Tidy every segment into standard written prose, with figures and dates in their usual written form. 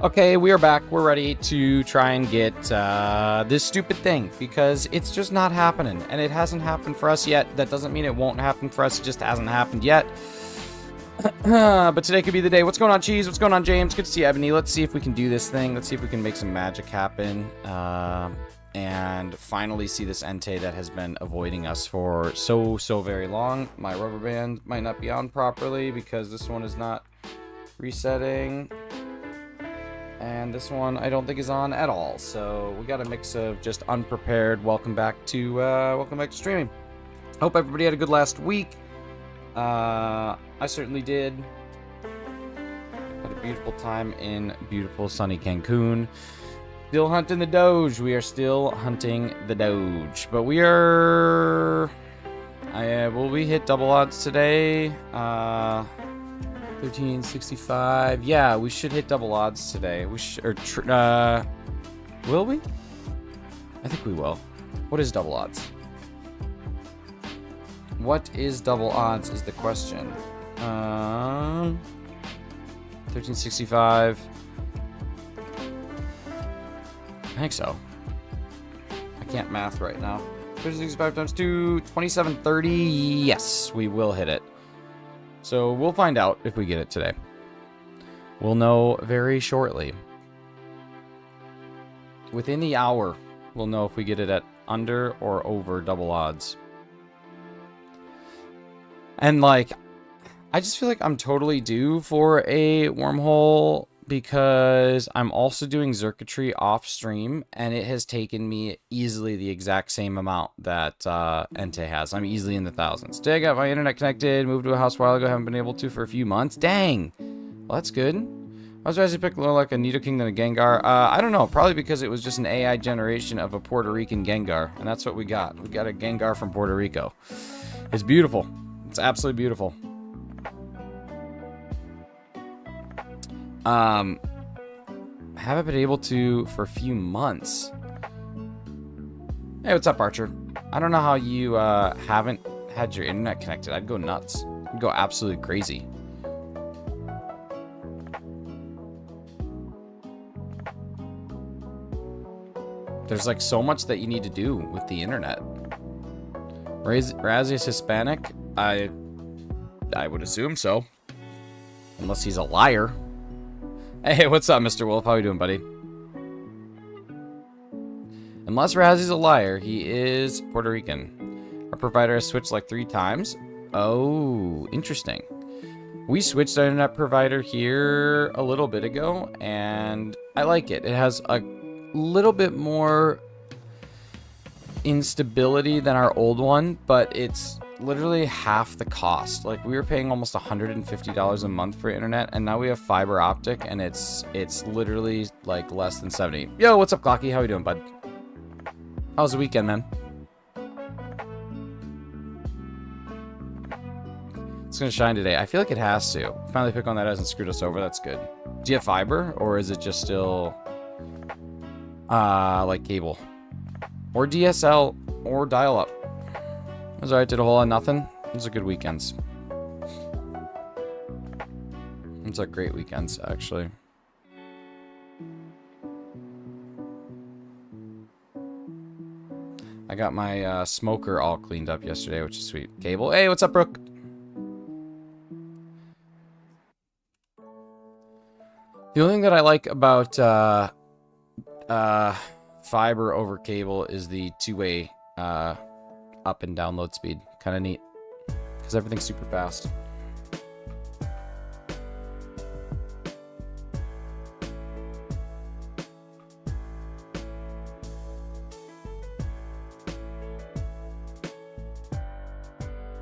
Okay, we are back. We're ready to try and get this stupid thing, because it's just not happening, and it hasn't happened for us yet. That doesn't mean it won't happen for us. It just hasn't happened yet. But today could be the day. What's going on, Cheese? What's going on, James? Good to see you, Ebony. Let's see if we can do this thing. Let's see if we can make some magic happen. And finally see this Entei that has been avoiding us for so very long. My rubber band might not be on properly because this one is not resetting. And this one I don't think is on at all. So we got a mix of just unprepared. Welcome back to streaming. Hope everybody had a good last week. I certainly did. Had a beautiful time in beautiful sunny Cancun. Still hunting the Doge. We are still hunting the Doge. But we are... will we hit double odds today? 1365. Yeah, we should hit double odds today. We should... will we? I think we will. What is double odds? What is double odds is the question. 1365. I think so. I can't math right now. 1365 times 2, 2730. Yes, we will hit it. So we'll find out if we get it today. We'll know very shortly. Within the hour, we'll know if we get it at under or over double odds. And like, I just feel like I'm totally due for a wormhole because I'm also doing circuitry off stream, and it has taken me easily the exact same amount that Entei has. I'm easily in the thousands. Today I got my internet connected, moved to a house a while ago, haven't been able to for a few months. Dang! Well, that's good. I was trying to pick more like a Nidoking than a Gengar. I don't know, probably because it was just an AI generation of a Puerto Rican Gengar, and that's what we got. We got a Gengar from Puerto Rico. It's beautiful. It's absolutely beautiful. Haven't been able to for a few months. Hey, what's up, Archer? I don't know how you haven't had your internet connected. I'd go nuts. I'd go absolutely crazy. There's like so much that you need to do with the internet. Razzie is Hispanic? I would assume so. Unless he's a liar. Hey, what's up, Mr. Wolf? How you doing, buddy? Unless Razzie's a liar, he is Puerto Rican. Our provider has switched like 3 times. Oh, interesting. We switched our internet provider here a little bit ago, and I like it. It has a little bit more instability than our old one, but it's literally half the cost. Like, we were paying almost $150 a month for internet, and now we have fiber optic, and it's literally like less than 70. Yo, what's up, Clocky? How you doing, bud? How's the weekend, man? It's gonna shine today. I feel like it has to. Finally pick on that hasn't screwed us over. That's good. Do you have fiber, or is it just still like cable or DSL or dial-up? It was alright, did a whole lot of nothing. Those are good weekends. Those are great weekends, actually. I got my smoker all cleaned up yesterday, which is sweet. Cable. Hey, what's up, Brooke? The only thing that I like about fiber over cable is the two-way up and download speed. Kind of neat, because everything's super fast.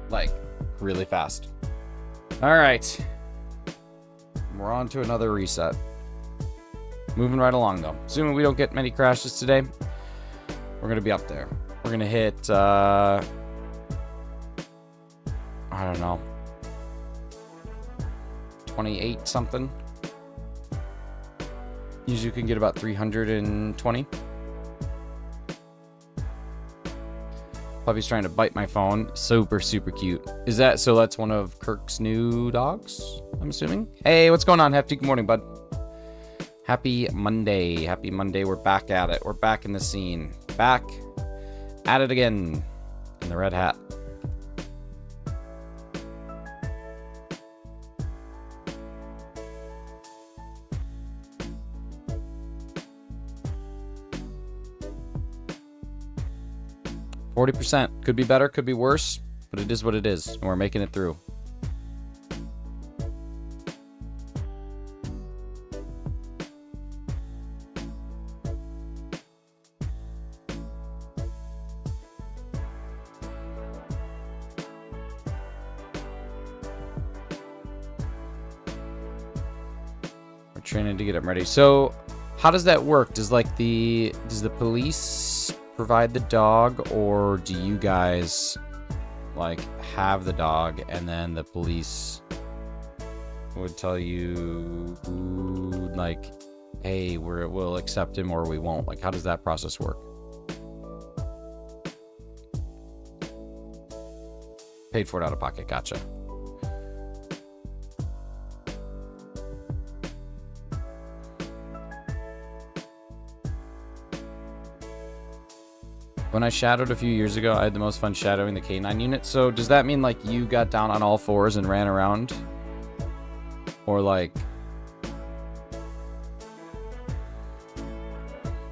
Like, really fast. All right, we're on to another reset. Moving right along, though. Assuming we don't get many crashes today, we're gonna be up there. We're gonna hit, I don't know, 28 something. Usually you can get about 320. Puppy's trying to bite my phone. Super cute. Is that, so that's one of Kirk's new dogs, I'm assuming? Hey, what's going on, Hefty? Good morning, bud. Happy Monday. Happy Monday. We're back at it. We're back in the scene. Back at it again in the red hat. %. Could be better, could be worse, but it is what it is, and we're making it through. We're training to get them ready. So, how does that work? Does the police provide the dog, or do you guys like have the dog and then the police would tell you like, hey, we'll accept him or we won't? Like, how does that process work? Paid for it out of pocket. Gotcha. When I shadowed a few years ago, I had the most fun shadowing the K9 unit. So does that mean like you got down on all fours and ran around? Or like...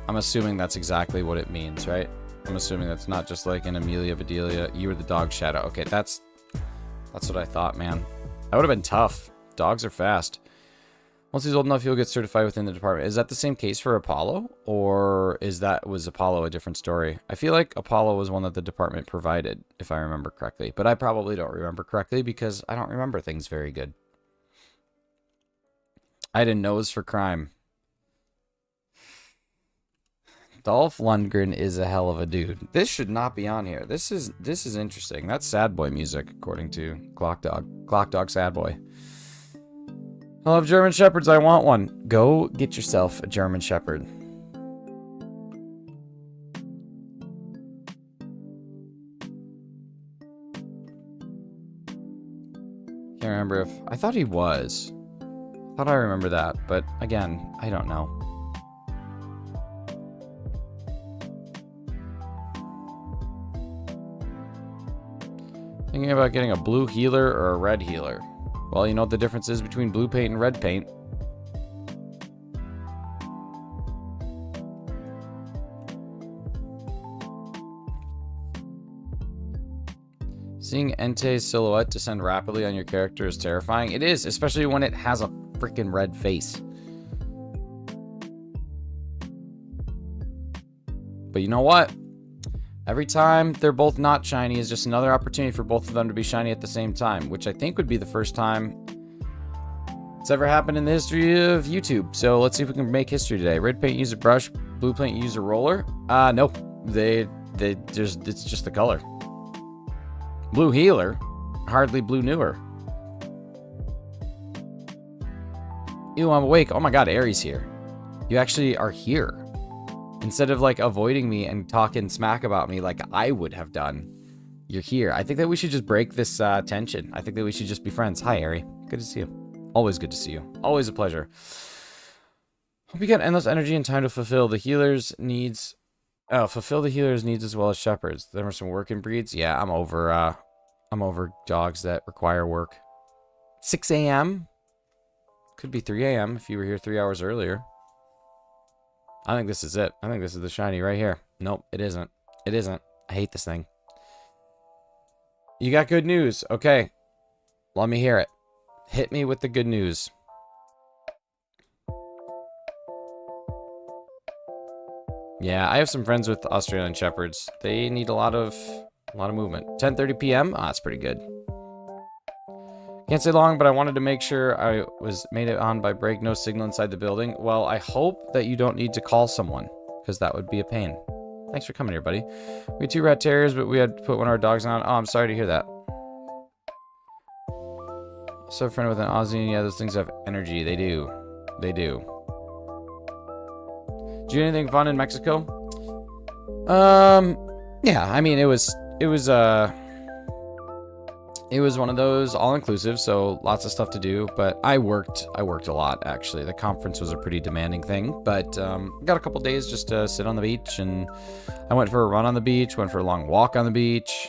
I'm assuming that's exactly what it means, right? I'm assuming that's not just like an Amelia Bedelia. You were the dog shadow. Okay, that's what I thought, man. That would have been tough. Dogs are fast. Once he's old enough, he'll get certified within the department. Is that the same case for Apollo? Or was Apollo a different story? I feel like Apollo was one that the department provided, if I remember correctly. But I probably don't remember correctly because I don't remember things very good. I had a nose for crime. Dolph Lundgren is a hell of a dude. This should not be on here. This is interesting. That's sad boy music, according to Clock Dog. Clock Dog sad boy. I love German Shepherds. I want one. Go get yourself a German Shepherd. Can't remember if... I thought he was. I thought I remember that. But again, I don't know. Thinking about getting a blue healer or a red healer. Well, you know what the difference is between blue paint and red paint. Seeing Entei's silhouette descend rapidly on your character is terrifying. It is, especially when it has a freaking red face. But you know what? Every time they're both not shiny is just another opportunity for both of them to be shiny at the same time, which I think would be the first time it's ever happened in the history of YouTube. So let's see if we can make history today. Red paint use a brush, blue paint use a roller. Nope. It's just the color. Blue healer, hardly blue newer. Ew, I'm awake. Oh my god, Aries here. You actually are here. Instead of like avoiding me and talking smack about me like I would have done, you're here. I think that we should just break this tension. I think that we should just be friends. Hi, Ari. Good to see you. Always good to see you. Always a pleasure. Hope you got endless energy and time to fulfill the healer's needs. Oh, fulfill the healer's needs as well as shepherds. There are some working breeds. Yeah, I'm over dogs that require work. 6 a.m. Could be 3 a.m. if you were here 3 hours earlier. I think this is it. I think this is the shiny right here. Nope, it isn't. It isn't. I hate this thing. You got good news. Okay. Let me hear it. Hit me with the good news. Yeah, I have some friends with Australian Shepherds. They need a lot of movement. 10:30 p.m. Ah, that's pretty good. Can't stay long, but I wanted to make sure I made it on by break. No signal inside the building. Well, I hope that you don't need to call someone, because that would be a pain. Thanks for coming here, buddy. We had 2 rat terriers, but we had to put one of our dogs on. Oh, I'm sorry to hear that. So a friend with an Aussie, and yeah, those things have energy. They do. They do. Did you do anything fun in Mexico? Yeah, I mean, it was It was one of those all-inclusive, so lots of stuff to do, but I worked a lot, actually. The conference was a pretty demanding thing, but got a couple days just to sit on the beach, and I went for a run on the beach, went for a long walk on the beach,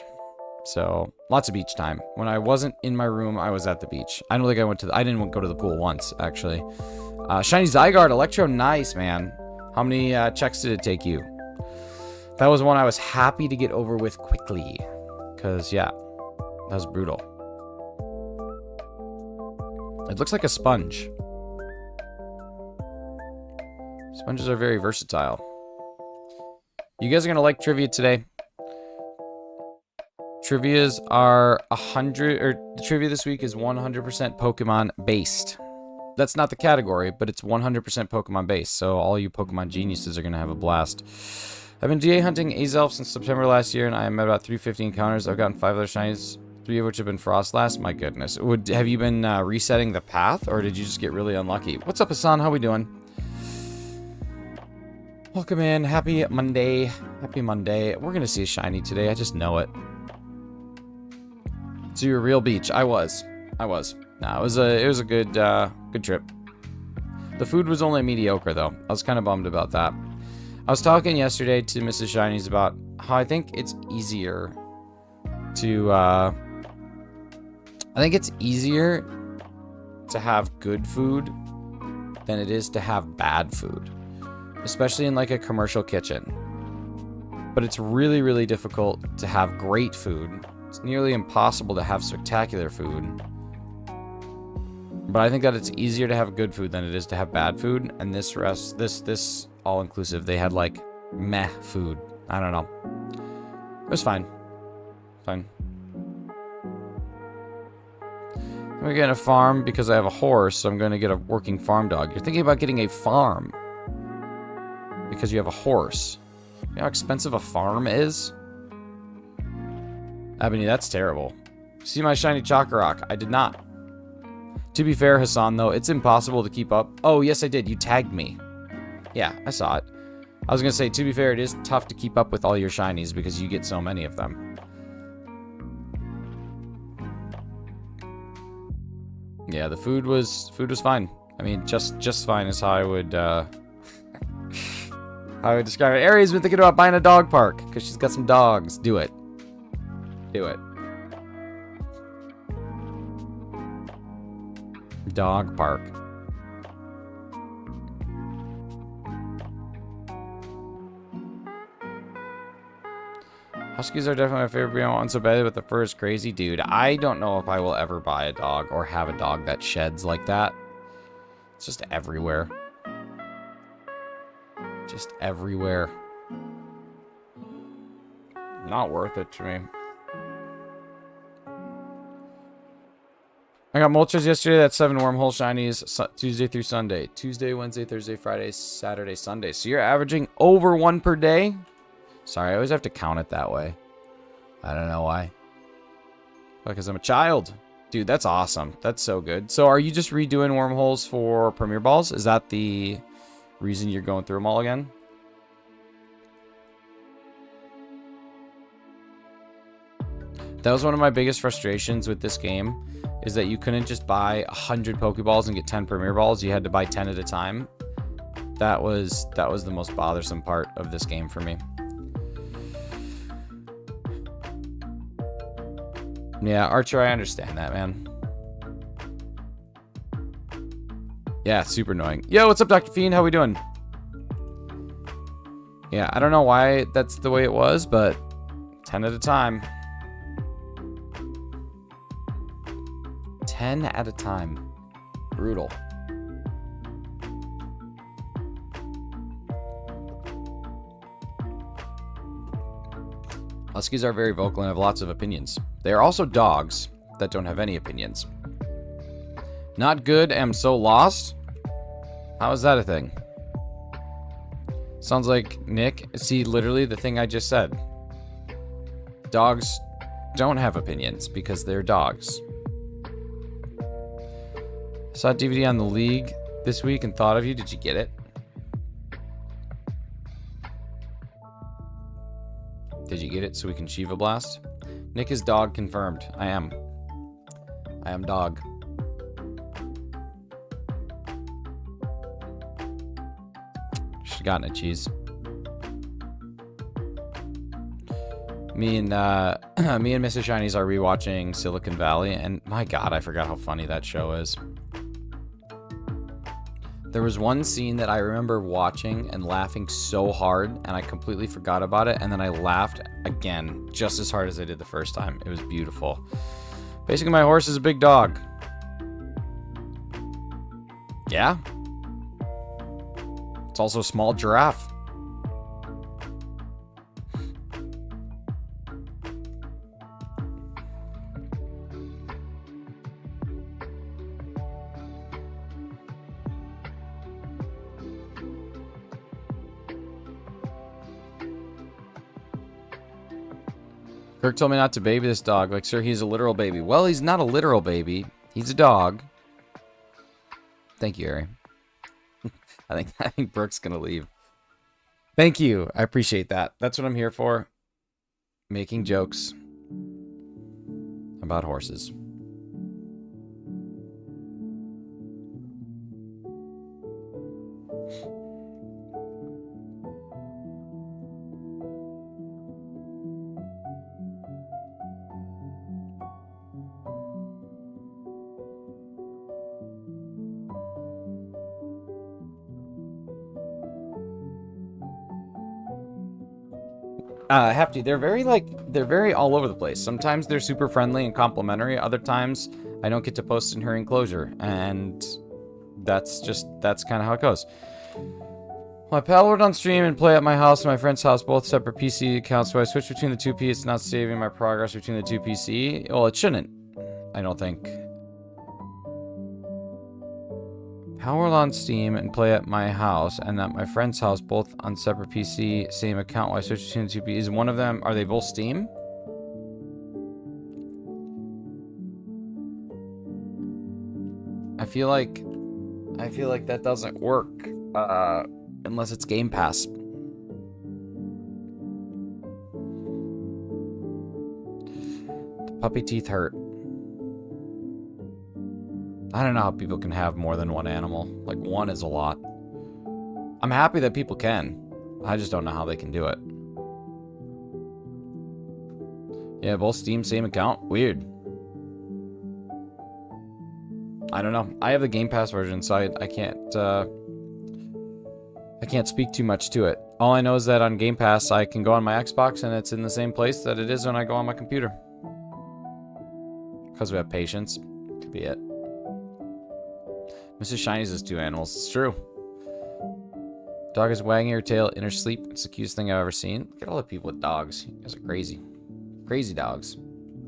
so lots of beach time. When I wasn't in my room, I was at the beach. I don't think I didn't go to the pool once, actually. Shiny Zygarde, Electro, nice, man. How many checks did it take you? That was one I was happy to get over with quickly, because, yeah. That was brutal. It looks like a sponge. Sponges are very versatile. You guys are gonna like trivia today. Trivias are 100, or the trivia this week is 100% Pokemon based. That's not the category, but it's 100% Pokemon based. So all you Pokemon geniuses are gonna have a blast. I've been GA hunting Azelf since September last year, and I am at about 350 encounters. I've gotten 5 other shinies. 3 of which have been Frostlass. My goodness. Have you been resetting the path, or did you just get really unlucky? What's up, Hassan? How we doing? Welcome in. Happy Monday. Happy Monday. We're going to see a shiny today. I just know it. So you're a real beach. I was. Nah, it was a good good trip. The food was only mediocre, though. I was kind of bummed about that. I was talking yesterday to Mrs. Shinies about how I think it's easier to I think it's easier to have good food than it is to have bad food, especially in like a commercial kitchen. But it's really, really difficult to have great food. It's nearly impossible to have spectacular food. But I think that it's easier to have good food than it is to have bad food. And this all inclusive, they had like meh food. I don't know. It was fine. Fine. I'm gonna get a farm because I have a horse, so I'm gonna get a working farm dog. You're thinking about getting a farm because you have a horse. You know how expensive a farm is? Ebony, that's terrible. See my shiny Chakra. I did not. To be fair, Hassan, though, it's impossible to keep up. Oh, yes, I did. You tagged me. Yeah, I saw it. I was gonna say, to be fair, it is tough to keep up with all your shinies because you get so many of them. Yeah, the food was fine. I mean, just fine is how I would describe it. Ari's been thinking about buying a dog park because she's got some dogs. Do it. Do it. Dog park. Huskies are definitely my favorite breed. I want one so badly, but the fur is crazy. Dude, I don't know if I will ever buy a dog or have a dog that sheds like that. It's just everywhere. Just everywhere. Not worth it to me. I got Moltres yesterday. That's 7 Wormhole shinies Tuesday through Sunday. Tuesday, Wednesday, Thursday, Friday, Saturday, Sunday. So you're averaging over 1 per day? Sorry, I always have to count it that way. I don't know why. Because I'm a child. Dude, that's awesome. That's so good. So are you just redoing Wormholes for Premier Balls? Is that the reason you're going through them all again? That was one of my biggest frustrations with this game, is that you couldn't just buy 100 Pokeballs and get 10 Premier Balls. You had to buy 10 at a time. That was the most bothersome part of this game for me. Yeah, Archer, I understand that, man. Yeah, super annoying. Yo, what's up, Dr. Fiend? How we doing? Yeah, I don't know why that's the way it was, but 10 at a time. 10 at a time. Brutal. Huskies are very vocal and have lots of opinions. They are also dogs that don't have any opinions. Not good, am so lost? How is that a thing? Sounds like Nick. See, literally the thing I just said. Dogs don't have opinions because they're dogs. Saw a DVD on the League this week and thought of you. Did you get it? Did you get it so we can Shiva Blast? Nick is dog confirmed. I am. I am dog. Should've gotten a cheese. Me and Mr. Shinies are rewatching Silicon Valley, and my god, I forgot how funny that show is. There was one scene that I remember watching and laughing so hard, and I completely forgot about it, and then I laughed again, just as hard as I did the first time. It was beautiful. Basically, my horse is a big dog. Yeah. It's also a small giraffe. Kirk told me not to baby this dog. Like, sir, he's a literal baby. Well, he's not a literal baby. He's a dog. Thank you, Harry. I think Brooke's gonna leave. Thank you. I appreciate that. That's what I'm here for. Making jokes about horses. Hefty, they're very all over the place. Sometimes they're super friendly and complimentary. Other times, I don't get to post in her enclosure, and that's kind of how it goes. My pal would on stream and play at my house and my friend's house, both separate PC accounts, so I switched between the two P. It's not saving my progress between the two PC. Well, it shouldn't, I don't think. Power on Steam and play at my house and at my friend's house, both on separate PC, same account. Why switch between the two PCs? Is one of them, are they both Steam? I feel like that doesn't work unless it's Game Pass. The puppy teeth hurt. I don't know how people can have more than one animal. Like, one is a lot. I'm happy that people can. I just don't know how they can do it. Yeah, both Steam, same account. Weird. I don't know. I have the Game Pass version, so I can't speak too much to it. All I know is that on Game Pass, I can go on my Xbox, and it's in the same place that it is when I go on my computer. Because we have patience. Could be it. Mrs. Shiny's is two animals. It's true. Dog is wagging her tail in her sleep. It's the cutest thing I've ever seen. Look at all the people with dogs. You guys are crazy. Crazy dogs.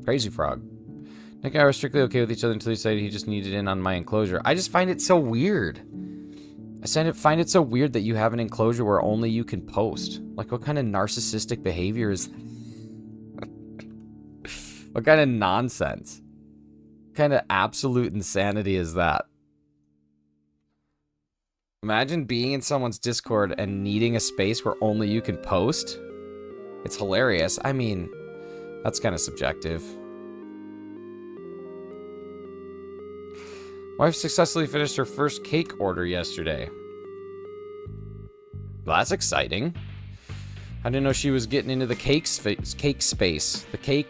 Crazy frog. Nick and I were strictly okay with each other until he said he just needed in on my enclosure. I just find it so weird. Find it so weird that you have an enclosure where only you can post. Like, what kind of narcissistic behavior is that? What kind of nonsense? What kind of absolute insanity is that? Imagine being in someone's Discord and needing a space where only you can post. It's hilarious. I mean, that's kind of subjective. Wife successfully finished her first cake order yesterday. Well, that's exciting. I didn't know she was getting into the cake space, the cake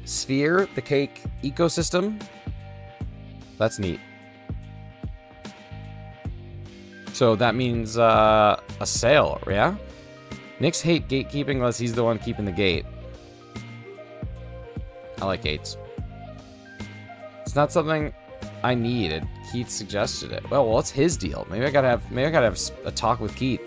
sphere, the cake ecosystem. That's neat. So that means a sale, yeah? Nick's hate gatekeeping unless he's the one keeping the gate. I like gates. It's not something I need. Keith suggested it. Well, it's his deal. Maybe I gotta have a talk with Keith.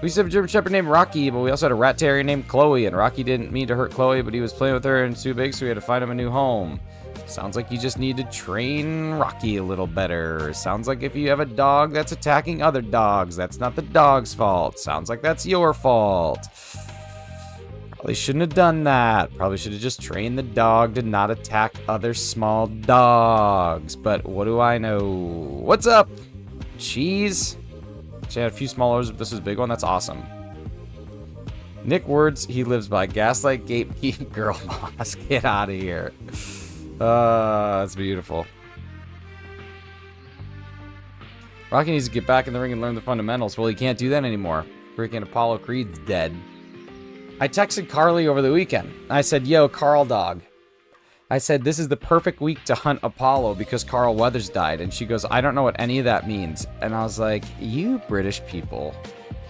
We used to have a German Shepherd named Rocky, but we also had a rat terrier named Chloe, and Rocky didn't mean to hurt Chloe, but he was playing with her and too big, so we had to find him a new home. Sounds like you just need to train Rocky a little better. Sounds like if you have a dog that's attacking other dogs, that's not the dog's fault. Sounds like that's your fault. Probably shouldn't have done that. Probably should have just trained the dog to not attack other small dogs. But what do I know? What's up? Cheese? She had a few small orders, but this was a big one. That's awesome. Nick words he lives by. Gaslight gatekeep girl boss. Get out of here. That's beautiful. Rocky needs to get back in the ring and learn the fundamentals. Well, he can't do that anymore. Freaking Apollo Creed's dead. I texted Carly over the weekend. I said, yo, Carl dog. I said, this is the perfect week to hunt Apollo because Carl Weathers died. And she goes, I don't know what any of that means. And I was like, you British people.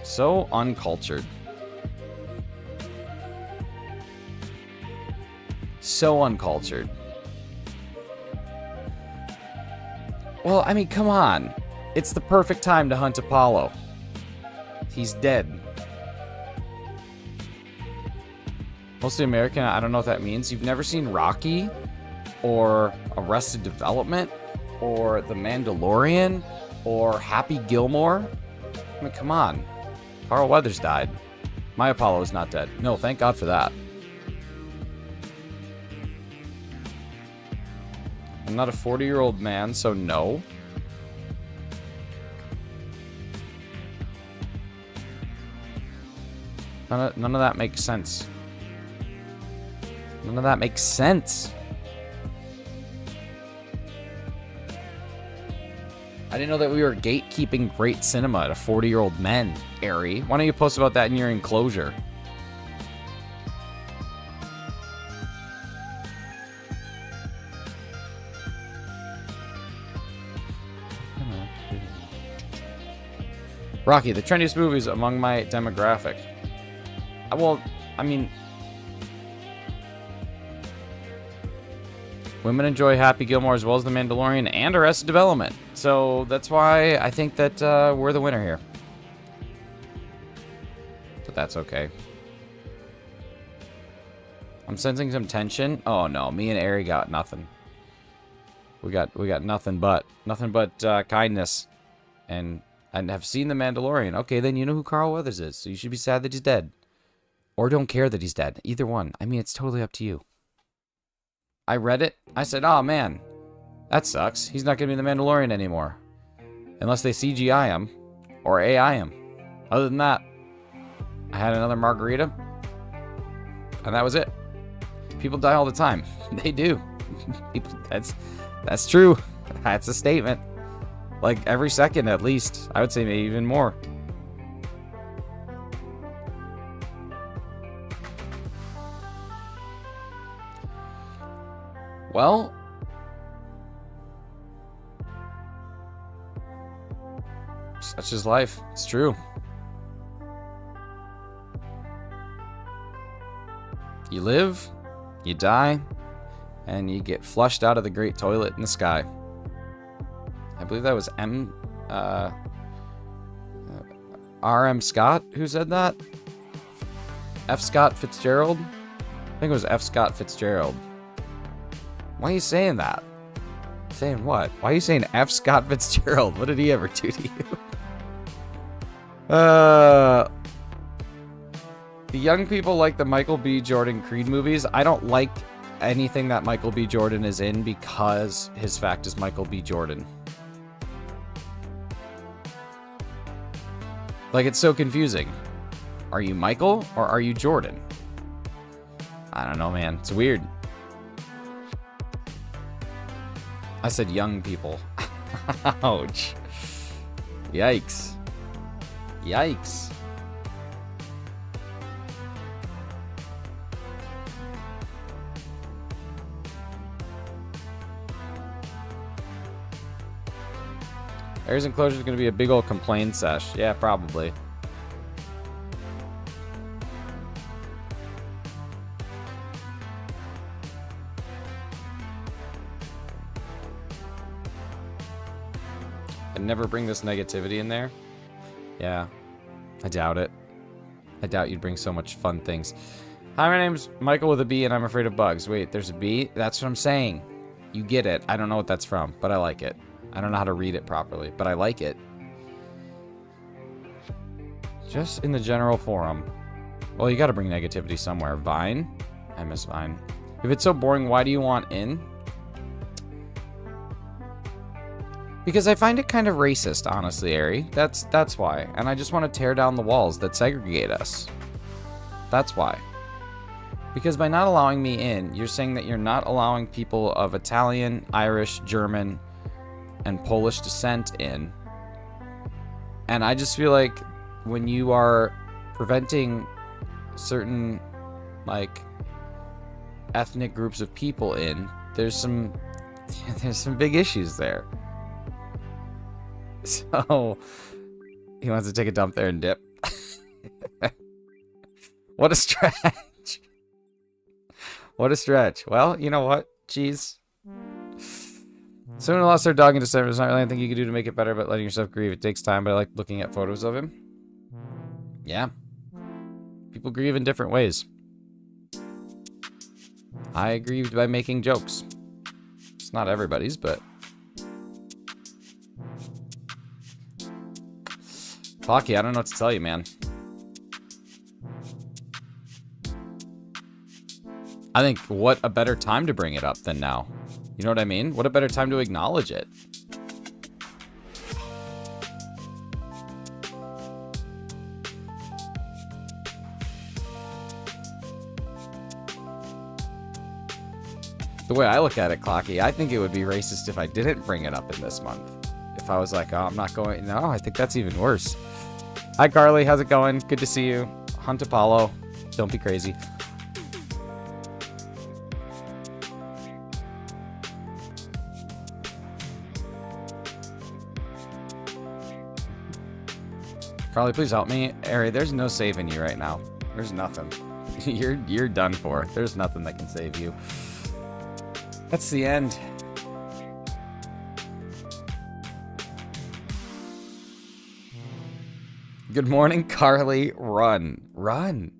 So uncultured. So uncultured. Well, I mean, come on. It's the perfect time to hunt Apollo. He's dead. Mostly American, I don't know what that means. You've never seen Rocky? Or Arrested Development? Or The Mandalorian? Or Happy Gilmore? I mean, come on. Carl Weathers died. My Apollo is not dead. No, thank God for that. I'm not a 40-year-old man, so no. None of that makes sense. None of that makes sense. I didn't know that we were gatekeeping great cinema to 40-year-old men, Ari. Why don't you post about that in your enclosure? Rocky, the trendiest movies among my demographic. Well, I mean, women enjoy Happy Gilmore as well as The Mandalorian and Arrested Development. So that's why I think that we're the winner here. But that's okay. I'm sensing some tension. Oh no, me and Ari got nothing. We got nothing but kindness. And have seen The Mandalorian. Okay, then you know who Carl Weathers is. So you should be sad that he's dead. Or don't care that he's dead. Either one. I mean, it's totally up to you. I read it. I said, oh man, that sucks. He's not going to be the Mandalorian anymore. Unless they CGI him. Or AI him. Other than that, I had another margarita. And that was it. People die all the time. They do. That's true. That's a statement. Like every second at least. I would say maybe even more. Well, such is life. It's true. You live, you die, and you get flushed out of the great toilet in the sky. I believe that was R.M. Scott who said that. F. Scott Fitzgerald? I think it was F. Scott Fitzgerald. Why are you saying that? Saying what? Why are you saying F. Scott Fitzgerald? What did he ever do to you? The young people like the Michael B. Jordan Creed movies. I don't like anything that Michael B. Jordan is in because his fact is Michael B. Jordan. Like, it's so confusing. Are you Michael or are you Jordan? I don't know, man. It's weird. I said young people. Ouch. Yikes. Yikes. Areas enclosure is going to be a big old complaint sesh. Yeah, probably. And never bring this negativity in there. Yeah, I doubt it. I doubt you'd bring so much fun things. Hi, my name's Michael with a B, and I'm afraid of bugs. Wait, there's a B? That's what I'm saying. You get it. I don't know what that's from, but I like it. I don't know how to read it properly, but I like it. Just in the general forum. Well, you gotta bring negativity somewhere. Vine? I miss Vine. If it's so boring, why do you want in? Because I find it kind of racist, honestly, Ari. That's why. And I just want to tear down the walls that segregate us. That's why. Because by not allowing me in, you're saying that you're not allowing people of Italian, Irish, German, and Polish descent in. And I just feel like when you are preventing certain, like, ethnic groups of people in, there's some big issues there. So he wants to take a dump there and dip. What a stretch. What a stretch. Well, you know what? Jeez. Someone lost their dog in December. There's not really anything you can do to make it better, but letting yourself grieve. It takes time, but I like looking at photos of him. Yeah. People grieve in different ways. I grieved by making jokes. It's not everybody's, but... Clocky, I don't know what to tell you, man. I think what a better time to bring it up than now. You know what I mean? What a better time to acknowledge it. The way I look at it, Clocky, I think it would be racist if I didn't bring it up in this month. If I was like, oh, I'm not going... No, I think that's even worse. Hi, Carly. How's it going? Good to see you. Hunt Apollo. Don't be crazy. Carly, please help me. Ari, there's no saving you right now. There's nothing. You're done for. There's nothing that can save you. That's the end. Good morning, Carly. Run. Run.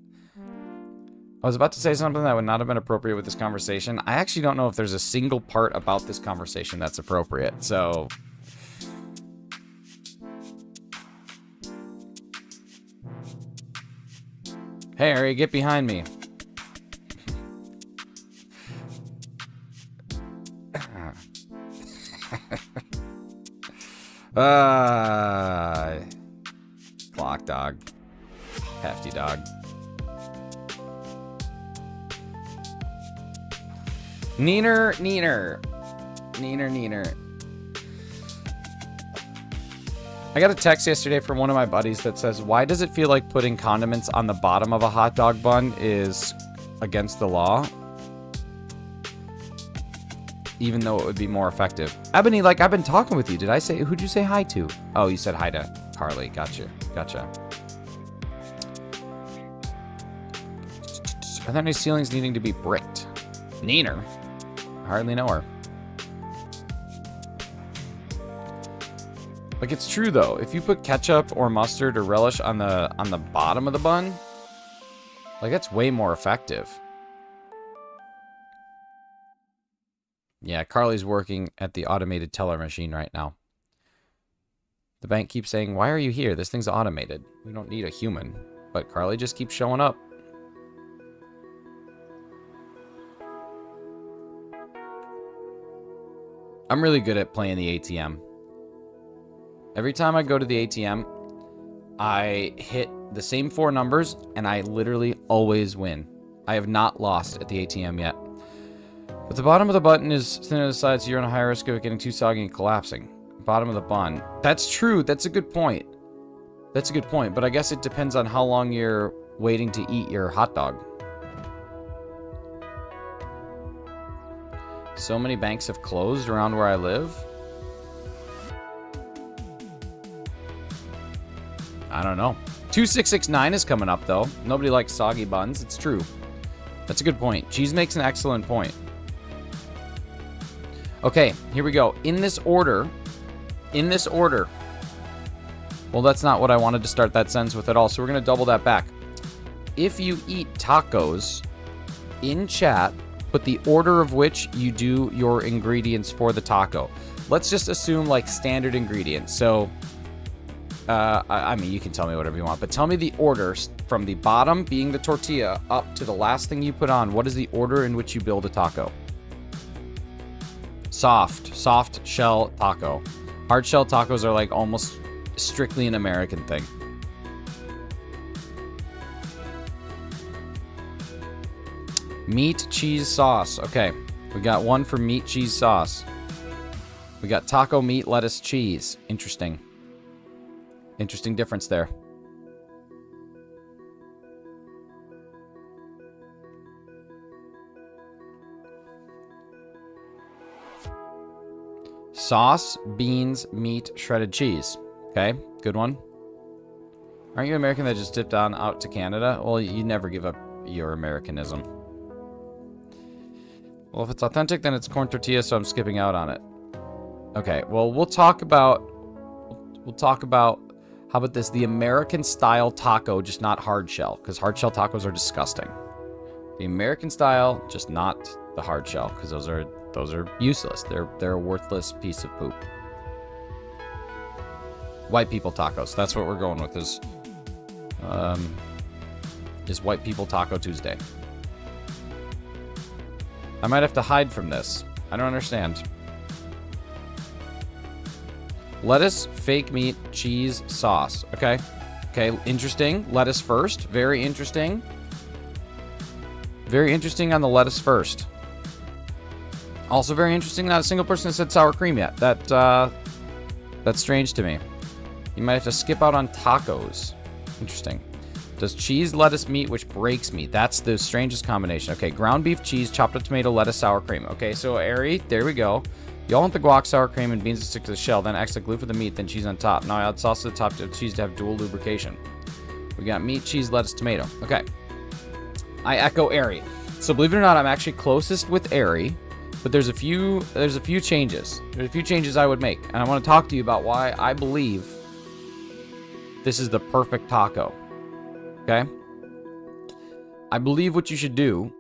I was about to say something that would not have been appropriate with this conversation. I actually don't know if there's a single part about this conversation that's appropriate, so... Hey, Ari, get behind me. Clock dog. Hefty dog. Neener, neener. Neener, neener. I got a text yesterday from one of my buddies that says, why does it feel like putting condiments on the bottom of a hot dog bun is against the law? Even though it would be more effective. Ebony, like, I've been talking with you. Did I say, who'd you say hi to? Oh, you said hi to Carly. Gotcha. Gotcha. Are there any ceilings needing to be bricked? Neener? I hardly know her. Like, it's true though. If you put ketchup or mustard or relish on the bottom of the bun, like, that's way more effective. Yeah, Carly's working at the automated teller machine right now. The bank keeps saying, why are you here? This thing's automated. We don't need a human. But Carly just keeps showing up. I'm really good at playing the ATM. Every time I go to the ATM, I hit the same 4 numbers, and I literally always win. I have not lost at the ATM yet. But the bottom of the button is thin to the side, so you're on a high risk of it getting too soggy and collapsing. Bottom of the bun. That's true. That's a good point. That's a good point, but I guess it depends on how long you're waiting to eat your hot dog. So many banks have closed around where I live. I don't know. 2669 is coming up, though. Nobody likes soggy buns. It's true. That's a good point. Cheese makes an excellent point. Okay, here we go. In this order. Well, that's not what I wanted to start that sentence with at all, so we're going to double that back. If you eat tacos, in chat, put the order of which you do your ingredients for the taco. Let's just assume, like, standard ingredients. So, I mean, you can tell me whatever you want, but tell me the order from the bottom being the tortilla up to the last thing you put on. What is the order in which you build a taco? Soft shell taco. Hard shell tacos are like almost strictly an American thing. Meat, cheese, sauce. Okay, we got one for meat, cheese, sauce. We got taco, meat, lettuce, cheese. Interesting. Interesting difference there. Sauce, beans, meat, shredded cheese. Okay, good one. Aren't you American that just dipped on out to Canada? Well, you never give up your Americanism. Well, if it's authentic, then it's corn tortilla, so I'm skipping out on it. Okay, well, we'll talk about, how about this? The American-style taco, just not hard shell, because hard shell tacos are disgusting. The American style, just not the hard shell, because those are useless. They're a worthless piece of poop. White people tacos. That's what we're going with. Is White People Taco Tuesday. I might have to hide from this. I don't understand. Lettuce, fake meat, cheese, sauce. Okay. Okay, interesting. Lettuce first. Very interesting. Very interesting on the lettuce first. Also very interesting, not a single person has said sour cream yet. That's strange to me. You might have to skip out on tacos. Interesting. Does cheese, lettuce, meat, which breaks me? That's the strangest combination. Okay, ground beef, cheese, chopped up tomato, lettuce, sour cream. Okay, so Ari, there we go. Y'all want the guac, sour cream, and beans to stick to the shell, then extra glue for the meat, then cheese on top. Now I add sauce to the top of cheese to have dual lubrication. We got meat, cheese, lettuce, tomato. Okay. I echo Ari. So believe it or not, I'm actually closest with Ari, but there's a few changes. There's a few changes I would make, and I want to talk to you about why I believe this is the perfect taco. Okay? I believe what you should do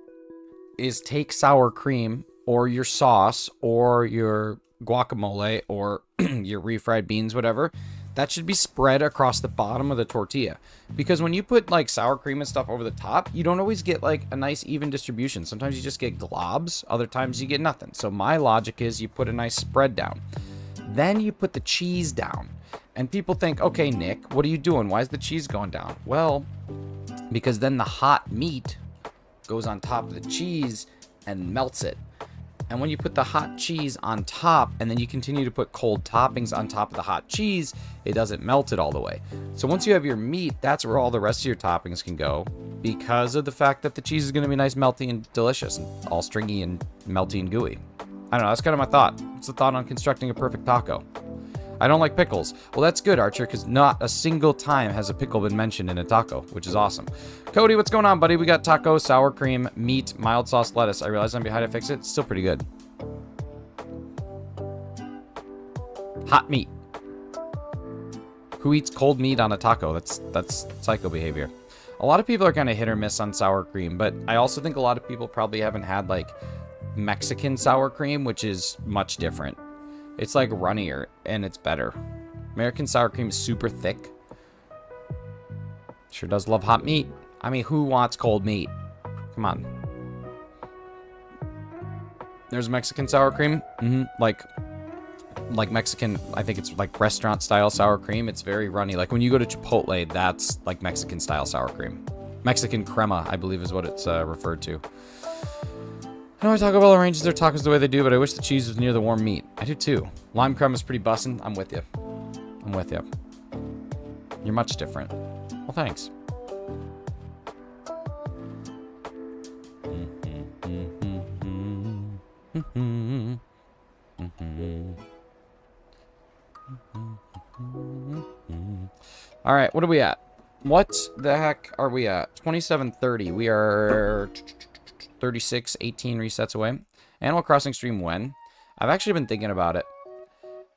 is take sour cream or your sauce or your guacamole or your refried beans, whatever. That should be spread across the bottom of the tortilla. Because when you put like sour cream and stuff over the top, you don't always get like a nice even distribution. Sometimes you just get globs. Other times you get nothing. So my logic is you put a nice spread down. Then you put the cheese down. And people think, okay, Nick, what are you doing? Why is the cheese going down? Well, because then the hot meat goes on top of the cheese and melts it. And when you put the hot cheese on top and then you continue to put cold toppings on top of the hot cheese, it doesn't melt it all the way. So once you have your meat, that's where all the rest of your toppings can go because of the fact that the cheese is going to be nice, melty, and delicious and all stringy and melty and gooey. I don't know. That's kind of my thought. It's the thought on constructing a perfect taco. I don't like pickles. Well, that's good, Archer, because not a single time has a pickle been mentioned in a taco, which is awesome. Cody, what's going on, buddy? We got taco, sour cream, meat, mild sauce, lettuce. I realize I'm behind to fix it. It's still pretty good. Hot meat. Who eats cold meat on a taco? That's psycho behavior. A lot of people are kind of hit or miss on sour cream, but I also think a lot of people probably haven't had, like, Mexican sour cream, which is much different. It's like runnier, and it's better. American sour cream is super thick. Sure does love hot meat. I mean, who wants cold meat? Come on. There's Mexican sour cream. Like Mexican, I think it's like restaurant-style sour cream. It's very runny. Like when you go to Chipotle, that's like Mexican-style sour cream. Mexican crema, I believe is what it's referred to. I know Taco Bell arranges their tacos the way they do, but I wish the cheese was near the warm meat. I do too. Lime crema is pretty bussin'. I'm with you. I'm with you. You're much different. Well, thanks. All right, what are we at? What the heck are we at? 27:30. We are 36, 18 resets away. Animal Crossing stream when? I've actually been thinking about it.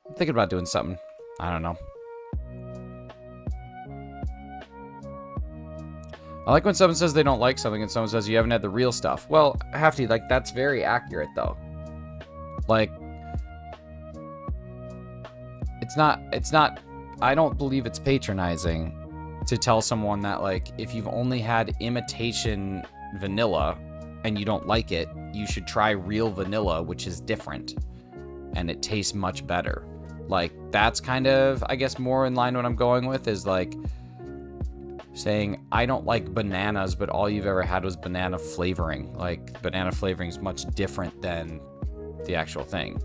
I'm thinking about doing something. I don't know. I like when someone says they don't like something and someone says you haven't had the real stuff. Well, Hefty, like, that's very accurate, though. Like, it's not, I don't believe it's patronizing to tell someone that, like, if you've only had imitation vanilla and you don't like it, you should try real vanilla, which is different. And it tastes much better. Like, that's kind of, I guess, more in line what I'm going with is, like, saying, I don't like bananas, but all you've ever had was banana flavoring. Like, banana flavoring is much different than the actual thing.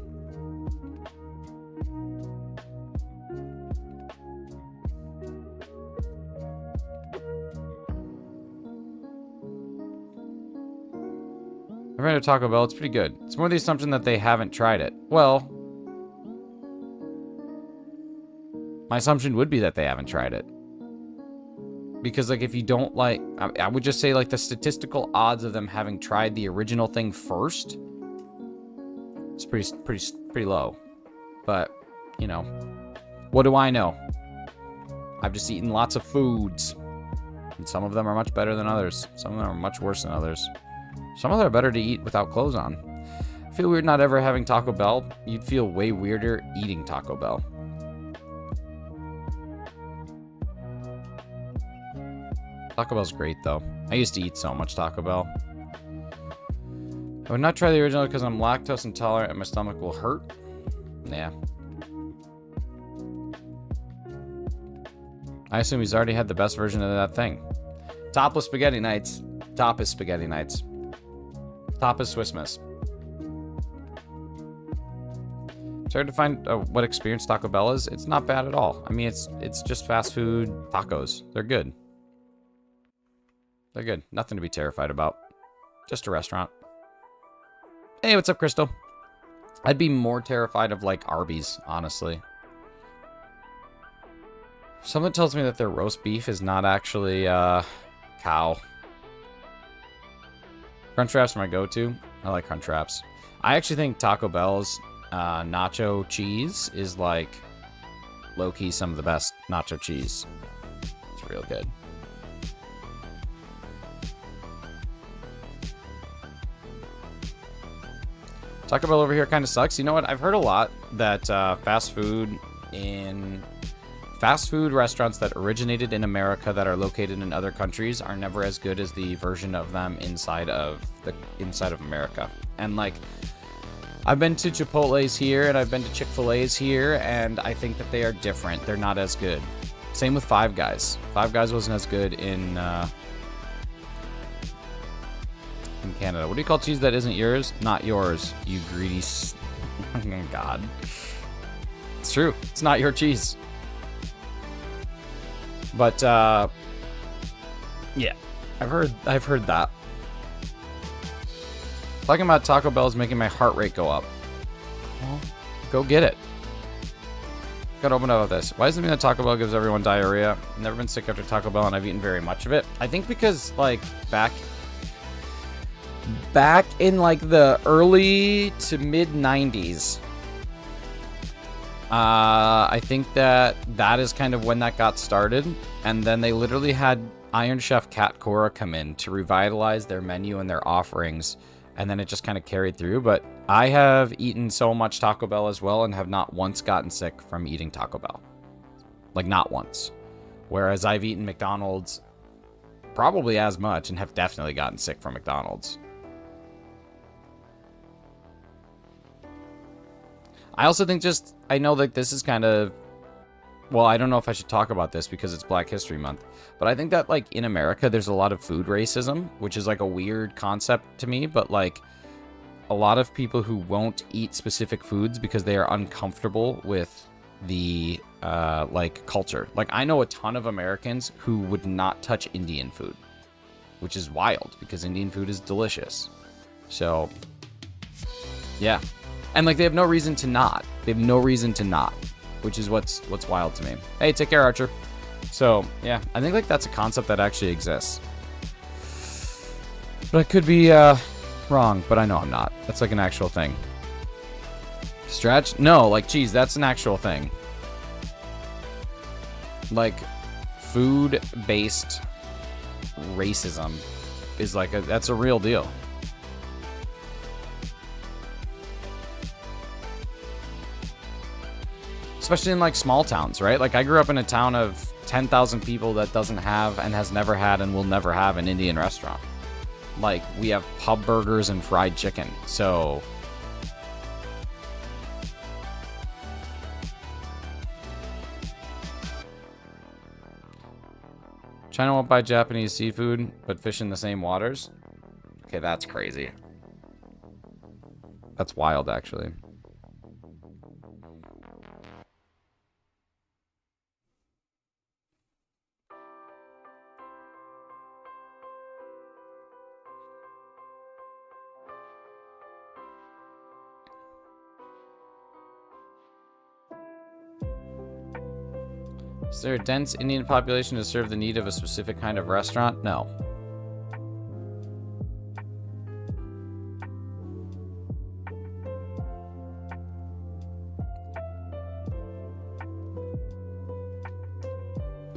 I've heard of Taco Bell. It's pretty good. It's more the assumption that they haven't tried it. Well, my assumption would be that they haven't tried it. Because, like, if you don't like... I would just say, like, the statistical odds of them having tried the original thing first... it's pretty low. But, you know... what do I know? I've just eaten lots of foods. And some of them are much better than others. Some of them are much worse than others. Some of them are better to eat without clothes on. I feel weird not ever having Taco Bell. You'd feel way weirder eating Taco Bell. Taco Bell's great, though. I used to eat so much Taco Bell. I would not try the original because I'm lactose intolerant and my stomach will hurt. Yeah. I assume he's already had the best version of that thing. Topless spaghetti nights. Top is spaghetti nights. Top is Swiss Miss. It's hard to find what experience Taco Bell is. It's not bad at all. I mean, it's just fast food tacos. They're good. They're good. Nothing to be terrified about. Just a restaurant. Hey, what's up, Crystal? I'd be more terrified of, like, Arby's, honestly. Someone tells me that their roast beef is not actually, cow. Crunchwraps are my go-to. I like Crunchwraps. I actually think Taco Bell's nacho cheese is, like, low-key some of the best nacho cheese. It's real good. Taco Bell over here kind of sucks. You know what? I've heard a lot that fast food restaurants that originated in America that are located in other countries are never as good as the version of them inside of America. And like, I've been to Chipotle's here and I've been to Chick-fil-A's here, and I think that they are different. They're not as good. Same with Five Guys. Five Guys wasn't as good in Canada. What do you call cheese that isn't yours? Not yours, you greedy oh God. It's true. It's not your cheese. But yeah, I've heard that. Talking about Taco Bell is making my heart rate go up. Well, go get it. Gotta open up with this. Why does it mean that Taco Bell gives everyone diarrhea? I've never been sick after Taco Bell and I've eaten very much of it. I think because, like, back in, like, the early to mid 90s, I think that is kind of when that got started. And then they literally had Iron Chef Kat Cora come in to revitalize their menu and their offerings. And then it just kind of carried through. But I have eaten so much Taco Bell as well and have not once gotten sick from eating Taco Bell. Like, not once. Whereas I've eaten McDonald's probably as much and have definitely gotten sick from McDonald's. I also think I know that this is kind of, well, I don't know if I should talk about this because it's Black History Month, but I think that, like, in America, there's a lot of food racism, which is, like, a weird concept to me, but, like, a lot of people who won't eat specific foods because they are uncomfortable with the, like, culture. Like, I know a ton of Americans who would not touch Indian food, which is wild because Indian food is delicious. So, yeah. And, like, they have no reason to not. They have no reason to not, which is what's wild to me. Hey, take care, Archer. So, yeah, I think, like, that's a concept that actually exists. But I could be wrong, but I know I'm not. That's, like, an actual thing. Stretch? No, like, geez, that's an actual thing. Like, food-based racism is, like, that's a real deal. Especially in, like, small towns, right? Like, I grew up in a town of 10,000 people that doesn't have and has never had and will never have an Indian restaurant. Like, we have pub burgers and fried chicken. So, China won't buy Japanese seafood, but fish in the same waters? Okay, that's crazy. That's wild, actually. Is there a dense Indian population to serve the need of a specific kind of restaurant? No.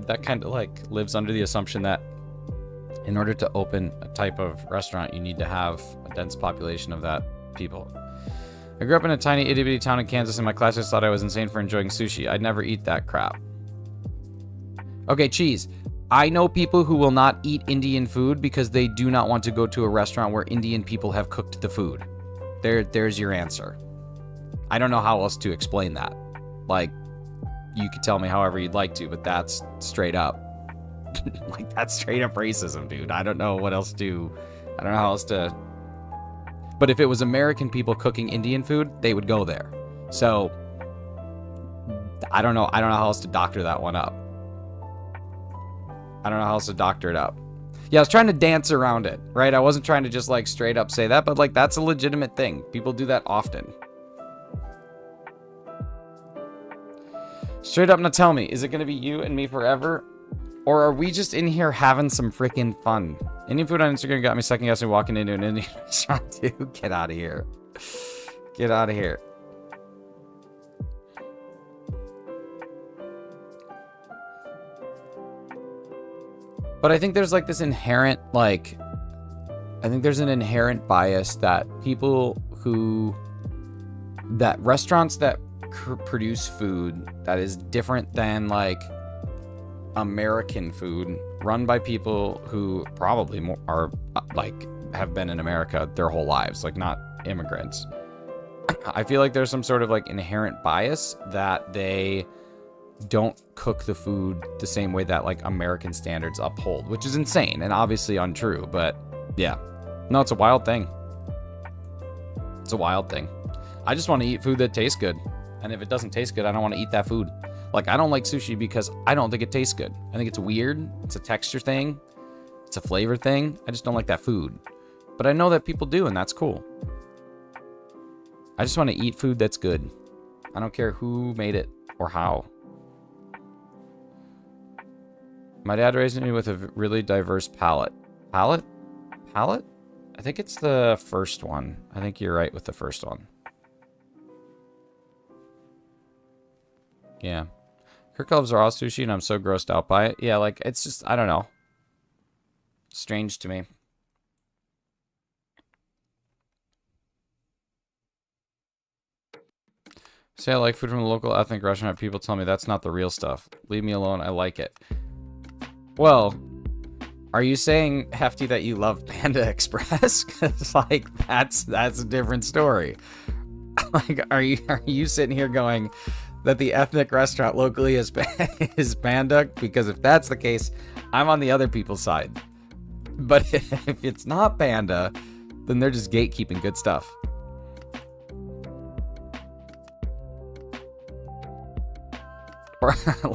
That kind of like lives under the assumption that in order to open a type of restaurant, you need to have a dense population of that people. I grew up in a tiny itty-bitty town in Kansas, and my classmates thought I was insane for enjoying sushi. I'd never eat that crap. Okay, cheese. I know people who will not eat Indian food because they do not want to go to a restaurant where Indian people have cooked the food. There's your answer. I don't know how else to explain that. Like, you could tell me however you'd like to, but that's straight up. Like, that's straight up racism, dude. I don't know what else to... I don't know how else to... But if it was American people cooking Indian food, they would go there. So, I don't know how else to doctor that one up. I don't know how else to doctor it up. Yeah, I was trying to dance around it, right? I wasn't trying to just, like, straight up say that, but, like, that's a legitimate thing. People do that often. Straight up, now tell me, is it going to be you and me forever? Or are we just in here having some freaking fun? Indian food on Instagram got me second guessing walking into an Indian restaurant too. Get out of here. Get out of here. But I think there's like this inherent, like, I think there's an inherent bias that people who, that restaurants that produce food that is different than like American food run by people who probably more are like have been in America their whole lives, like not immigrants. I feel like there's some sort of like inherent bias that they don't cook the food the same way that like American standards uphold, which is insane and obviously untrue, but yeah. No, it's a wild thing. It's a wild thing. I just want to eat food that tastes good. And if it doesn't taste good, I don't want to eat that food. Like, I don't like sushi because I don't think it tastes good. I think it's weird. It's a texture thing. It's a flavor thing. I just don't like that food. But I know that people do, and that's cool. I just want to eat food that's good. I don't care who made it or how. My dad raised me with a really diverse palate. Palate? Palate? I think it's the first one. I think you're right with the first one. Yeah. Kirk loves raw sushi, and I'm so grossed out by it. Yeah, like, it's just, I don't know. Strange to me. Say I like food from a local ethnic restaurant. People tell me that's not the real stuff. Leave me alone. I like it. Well, are you saying, Hefty, that you love Panda Express? Because, like, that's a different story. Like, are you sitting here going that the ethnic restaurant locally is Panda? Because if that's the case, I'm on the other people's side. But if it's not Panda, then they're just gatekeeping good stuff.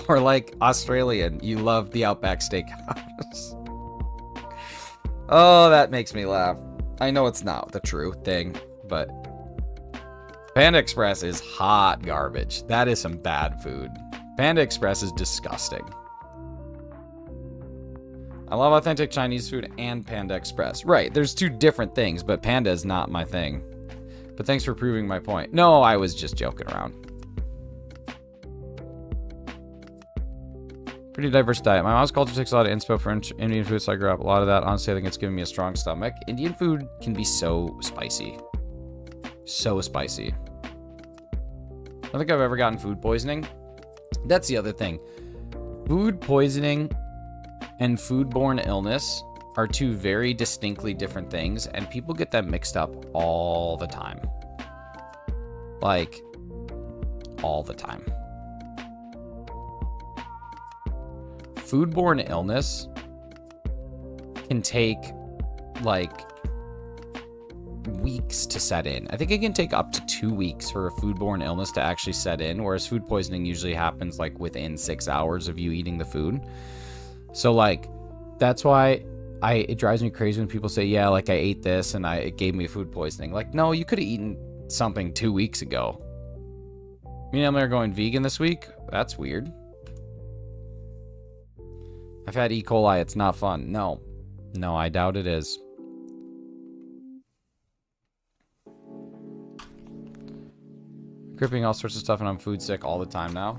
Or like Australian, you love the Outback Steakhouse. Oh, that makes me laugh. I know it's not the true thing, but Panda Express is hot garbage. That is some bad food. Panda Express is disgusting. I love authentic Chinese food and Panda Express. Right, there's two different things, but Panda is not my thing. But thanks for proving my point. No, I was just joking around. Pretty diverse diet. My mom's culture takes a lot of inspo for Indian food, so I grew up. A lot of that, honestly, I think it's given me a strong stomach. Indian food can be so spicy. So spicy. I don't think I've ever gotten food poisoning. That's the other thing. Food poisoning and foodborne illness are two very distinctly different things, and people get them mixed up all the time. Like, all the time. Foodborne illness can take, like, weeks to set in. I think it can take up to 2 weeks for a foodborne illness to actually set in, whereas food poisoning usually happens, like, within 6 hours of you eating the food. So, like, that's why it drives me crazy when people say, yeah, like, I ate this and it gave me food poisoning. Like, no, you could have eaten something 2 weeks ago. Me and Emily are going vegan this week. That's weird. I've had E. coli. It's not fun. No. No, I doubt it is. Gripping all sorts of stuff and I'm food sick all the time now.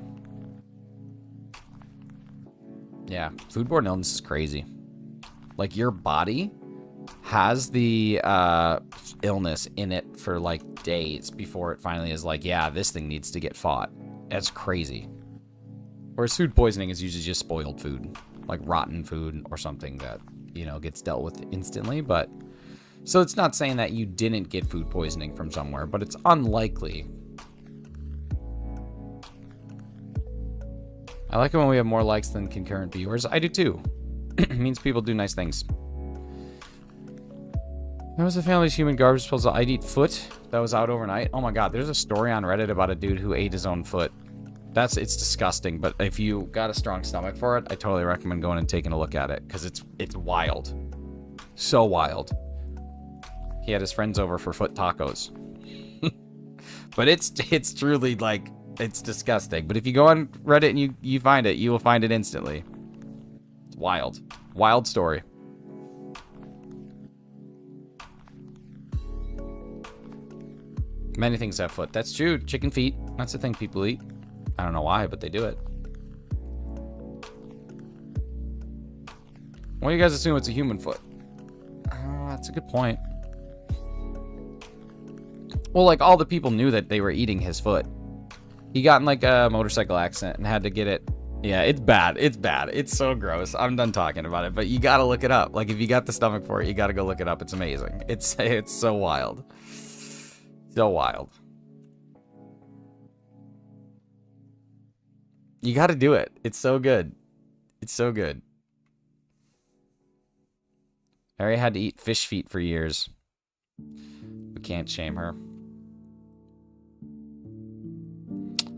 Yeah, foodborne illness is crazy. Like, your body has the illness in it for, like, days before it finally is like, yeah, this thing needs to get fought. That's crazy. Whereas food poisoning is usually just spoiled food. Like, rotten food or something that, you know, gets dealt with instantly. But, so it's not saying that you didn't get food poisoning from somewhere, but it's unlikely. I like it when we have more likes than concurrent viewers. I do too. It means people do nice things. There was a family's human garbage disposal. I'd eat foot that was out overnight. Oh my god, there's a story on Reddit about a dude who ate his own foot. It's disgusting, but if you got a strong stomach for it, I totally recommend going and taking a look at it, because it's wild. So wild. He had his friends over for foot tacos. But it's truly, like, it's disgusting. But if you go on Reddit and you find it, you will find it instantly. It's wild. Wild story. Many things have foot. That's true. Chicken feet. That's the thing people eat. I don't know why, but they do it. Why do you guys assume it's a human foot? That's a good point. Well, like, all the people knew that they were eating his foot. He got in, like, a motorcycle accident and had to get it. Yeah, it's bad. It's bad. It's so gross. I'm done talking about it, but you gotta look it up. Like, if you got the stomach for it, you gotta go look it up. It's amazing. It's so wild. So wild. You gotta do it. It's so good. It's so good. Mary had to eat fish feet for years. We can't shame her.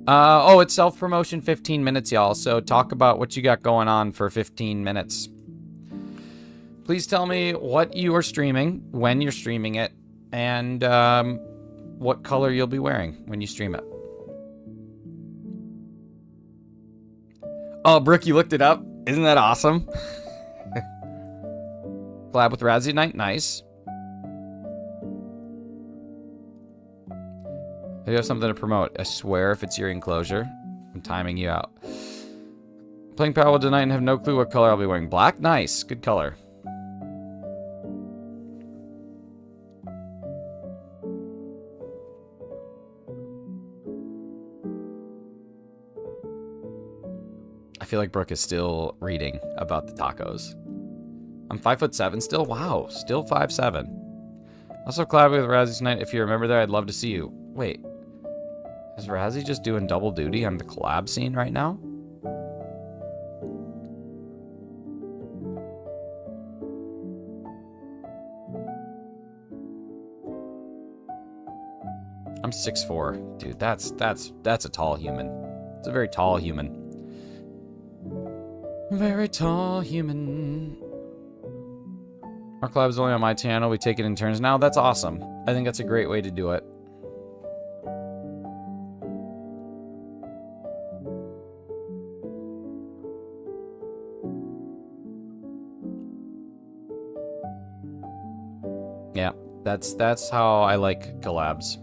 Oh, it's self-promotion 15 minutes, y'all. So talk about what you got going on for 15 minutes. Please tell me what you are streaming, when you're streaming it, and what color you'll be wearing when you stream it. Oh, Brooke, you looked it up? Isn't that awesome? Collab with Razzie Knight, nice. You have something to promote. I swear if it's your enclosure, I'm timing you out. Playing Power tonight and have no clue what color I'll be wearing. Black? Nice. Good color. I feel like Brooke is still reading about the tacos. I'm 5'7" still? Wow. Still 5'7". Also collab with Razzie tonight. If you remember there, I'd love to see you. Wait. Is Razzie just doing double duty on the collab scene right now? I'm 6'4". Dude, that's a tall human. It's a very tall human. Very tall human. Our collab is only on my channel. We take it in turns now. That's awesome. I think that's a great way to do it. Yeah, that's how I like collabs.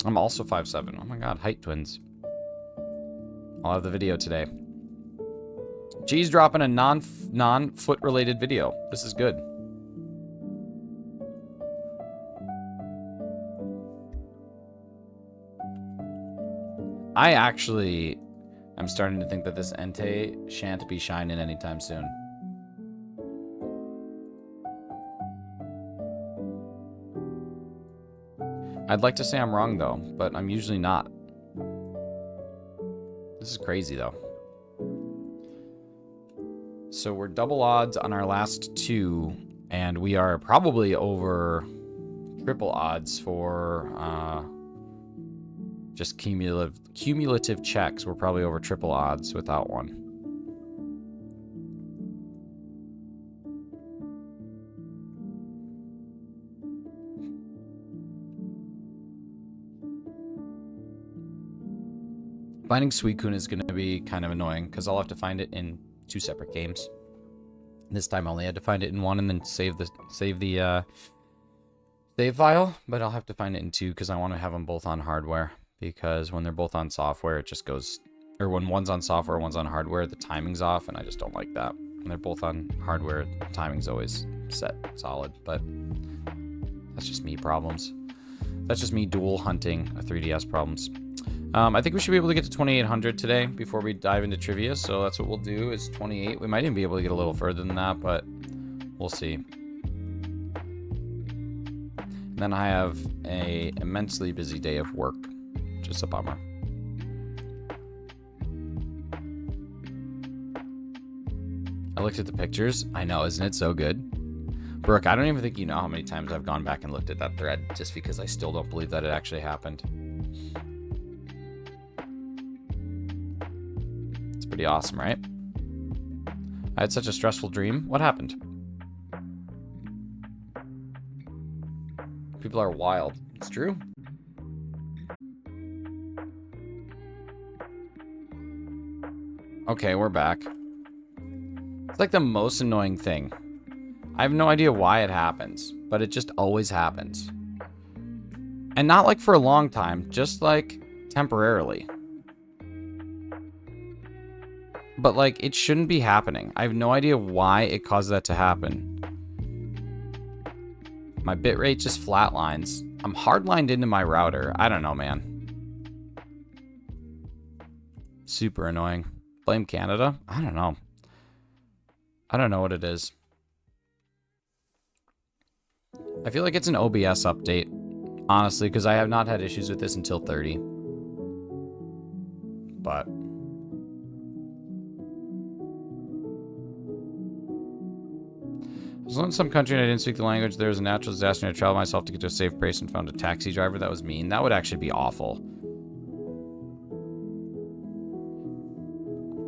I'm also 5'7". Oh my god, height twins. I'll have the video today. G's dropping a non-foot related video. This is good. I'm starting to think that this Entei shan't be shining anytime soon. I'd like to say I'm wrong, though, but I'm usually not. This is crazy, though. So we're double odds on our last two, and we are probably over triple odds for just cumulative checks. We're probably over triple odds without one. Finding Suicune is going to be kind of annoying because I'll have to find it in 2 separate games. This time I only had to find it in 1 and then save the save file, but I'll have to find it in 2 because I want to have them both on hardware, because when they're both on software it just goes, or when one's on software, one's on hardware, the timing's off, and I just don't like that. When they're both on hardware, the timing's always set solid, but that's just me problems. That's just me dual hunting a 3DS problems. I think we should be able to get to 2800 today before we dive into trivia, so that's what we'll do, is 28. We might even be able to get a little further than that, but we'll see. And then I have a immensely busy day of work. Just a bummer. I looked at the pictures. I know, isn't it so good? Brooke, I don't even think you know how many times I've gone back and looked at that thread, just because I still don't believe that it actually happened. It's pretty awesome, right? I had such a stressful dream. What happened? People are wild. It's true. Okay, we're back. It's like the most annoying thing. I have no idea why it happens, but it just always happens. And not like for a long time, just like temporarily. But like, it shouldn't be happening. I have no idea why it caused that to happen. My bitrate just flatlines. I'm hardlined into my router. I don't know, man. Super annoying. Blame Canada? I don't know. I don't know what it is. I feel like it's an OBS update, honestly, because I have not had issues with this until 30. But as long as in some country and I didn't speak the language, there was a natural disaster and I traveled myself to get to a safe place and found a taxi driver. That was mean. That would actually be awful.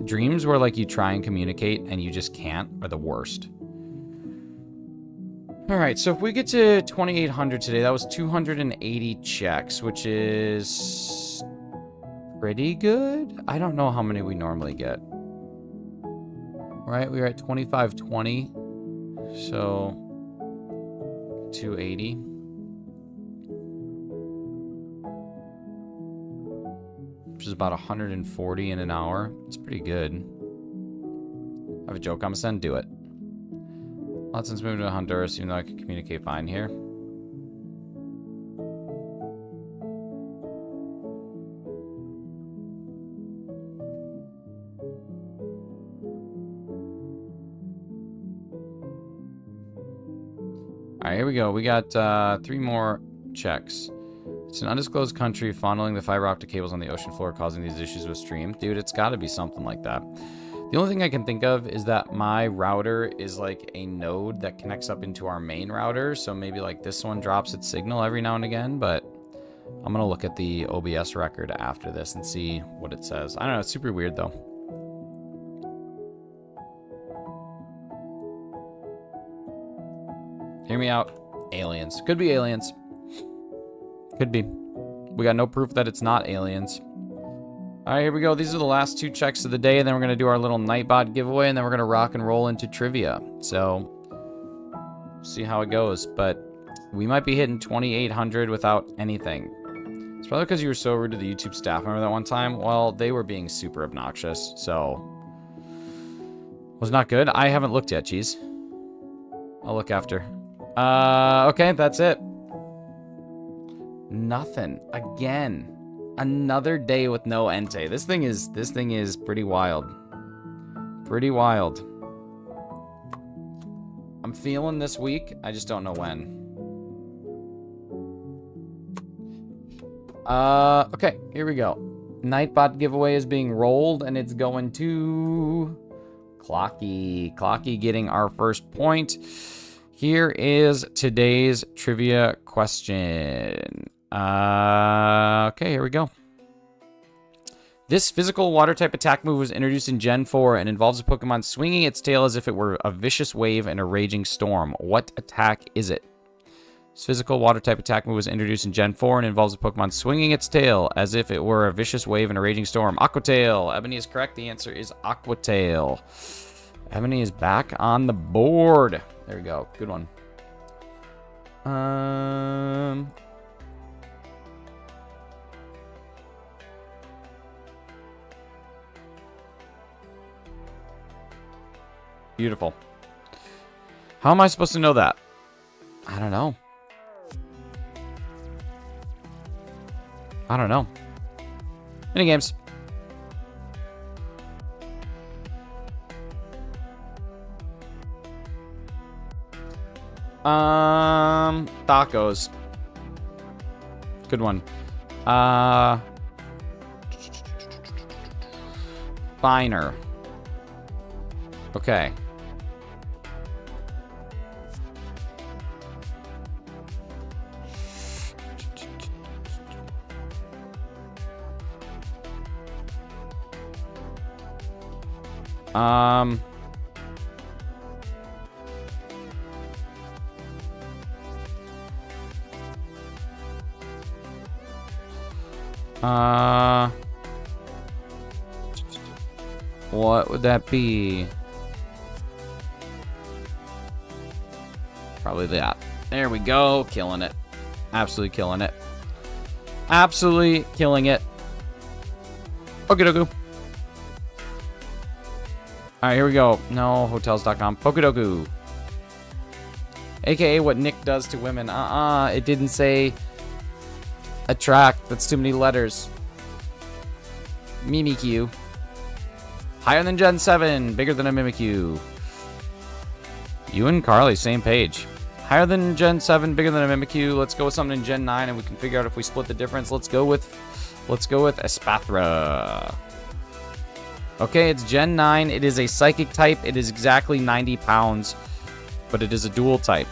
Dreams where like you try and communicate and you just can't are the worst. Alright, so if we get to 2800 today, that was 280 checks, which is pretty good. I don't know how many we normally get. Right, we were at 2520. So 280. Which is about 140 in an hour. It's pretty good. I have a joke I'm gonna send, do it. Watson's moving to Honduras, even though I can communicate fine here. Alright, here we go. We got 3 more checks. It's an undisclosed country fondling the fiber optic cables on the ocean floor, causing these issues with stream. Dude, it's got to be something like that. The only thing I can think of is that my router is like a node that connects up into our main router. So maybe like this one drops its signal every now and again, but I'm going to look at the OBS record after this and see what it says. I don't know. It's super weird though. Hear me out. Aliens. Could be aliens. Could be. We got no proof that it's not aliens. Alright, here we go. These are the last 2 checks of the day, and then we're going to do our little Nightbot giveaway, and then we're going to rock and roll into trivia. So, see how it goes. But we might be hitting 2,800 without anything. It's probably because you were so rude to the YouTube staff member that one time. Well, they were being super obnoxious, so... was not good. I haven't looked yet, jeez. I'll look after. Okay, that's it. Nothing. Again. Another day with no Entei. This thing is pretty wild. Pretty wild. I'm feeling this week. I just don't know when. Okay, here we go. Nightbot giveaway is being rolled, and it's going to Clocky. Clocky getting our first point. Here is today's trivia question. Okay, here we go. This physical water type attack move was introduced in Gen 4 and involves a Pokemon swinging its tail as if it were a vicious wave in a raging storm. What attack is it? This physical water-type attack move was introduced in Gen 4 and involves a Pokemon swinging its tail as if it were a vicious wave in a raging storm. Aqua Tail. Ebony is correct. The answer is Aqua Tail. Ebony is back on the board. There we go. Good one. Beautiful. How am I supposed to know that? I don't know. Minigames. Tacos. Good one. Finer. Okay. What would that be? Probably that. There we go. Killing it. Absolutely killing it. Absolutely killing it. Pokedoku. Alright, here we go. No, hotels.com. Pokedoku. AKA what Nick does to women. It didn't say attract. That's too many letters. Mimikyu. Higher than Gen 7. Bigger than a Mimikyu. You and Carly, same page. Higher than Gen 7, bigger than a Mimikyu. Let's go with something in Gen 9 and we can figure out if we split the difference. Let's go with Espathra. Okay, it's Gen 9. It is a psychic type. It is exactly 90 pounds, but it is a dual type.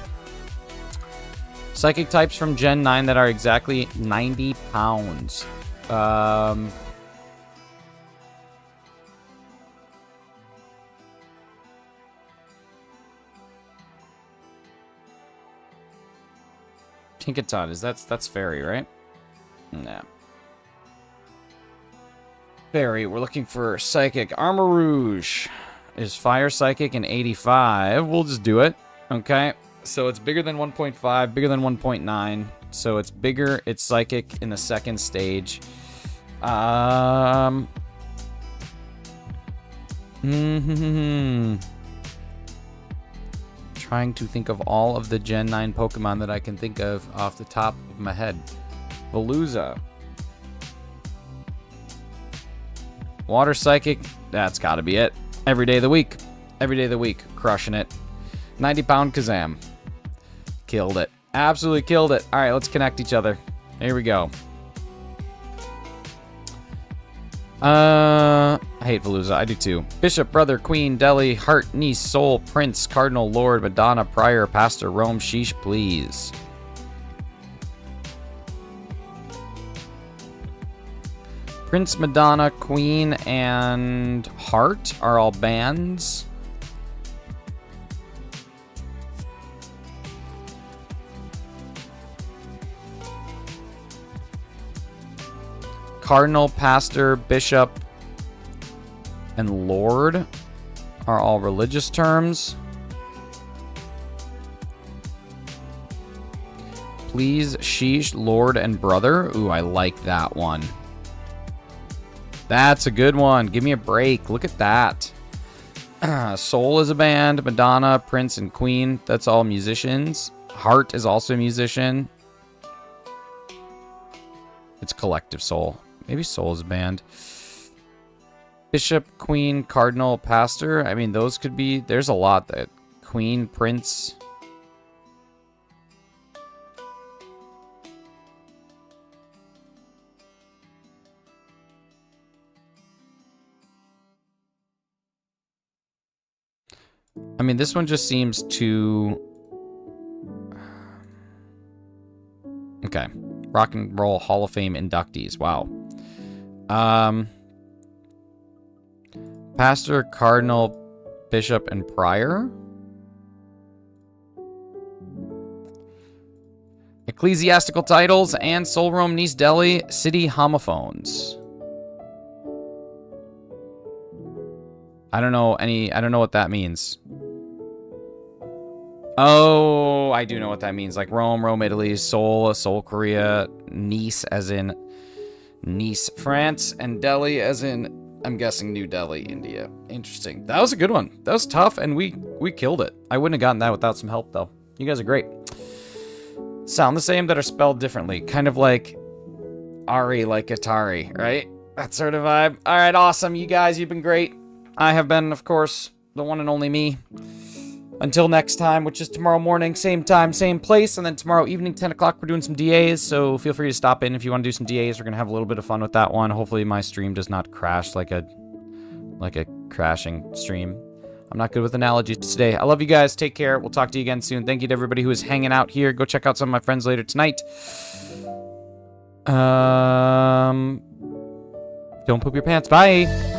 Psychic types from Gen 9 that are exactly 90 pounds. Tinkaton, that's fairy, right? Nah. Fairy, we're looking for psychic. Armor Rouge is fire psychic and 85. We'll just do it. Okay. So it's bigger than 1.5, bigger than 1.9. So it's bigger, it's psychic in the second stage. Trying to think of all of the Gen 9 Pokemon that I can think of off the top of my head. Veluza. Water Psychic, that's gotta be it. Every day of the week. Every day of the week. Crushing it. 90-pound Kazam. Killed it. Absolutely killed it. Alright, let's connect each other. Here we go. I hate Veluza. I do too. Bishop, Brother, Queen, Deli, Heart, Niece, Soul, Prince, Cardinal, Lord, Madonna, Prior, Pastor, Rome, Sheesh, please. Prince, Madonna, Queen, and Heart are all bands. Cardinal, Pastor, Bishop, and Lord are all religious terms. Please, Sheesh, Lord, and Brother. Ooh, I like that one. That's a good one. Give me a break. Look at that. Soul is a band. Madonna, Prince, and Queen. That's all musicians. Heart is also a musician. It's Collective Soul. Maybe Soul is a band. Bishop, Queen, Cardinal, Pastor. I mean, those could be... There's a lot that... Queen, Prince... I mean, this one just seems too... Okay. Rock and Roll Hall of Fame inductees. Wow. Pastor, Cardinal, Bishop, and Prior. Ecclesiastical titles and Seoul, Rome, Nice, Delhi, city homophones. I don't know what that means. Oh, I do know what that means. Like Rome, Italy, Seoul, Korea, Nice as in Nice, France, and Delhi as in, I'm guessing, New Delhi, India. Interesting. That was a good one. That was tough, and we killed it. I wouldn't have gotten that without some help, though. You guys are great. Sound the same, that are spelled differently. Kind of like Ari, like Atari, right? That sort of vibe. All right, awesome. You guys, you've been great. I have been, of course, the one and only me. Until next time, which is tomorrow morning, same time, same place, and then tomorrow evening, 10 o'clock, we're doing some DAs, so feel free to stop in if you want to do some DAs. We're going to have a little bit of fun with that one. Hopefully my stream does not crash like a crashing stream. I'm not good with analogies today. I love you guys. Take care. We'll talk to you again soon. Thank you to everybody who is hanging out here. Go check out some of my friends later tonight. Don't poop your pants. Bye.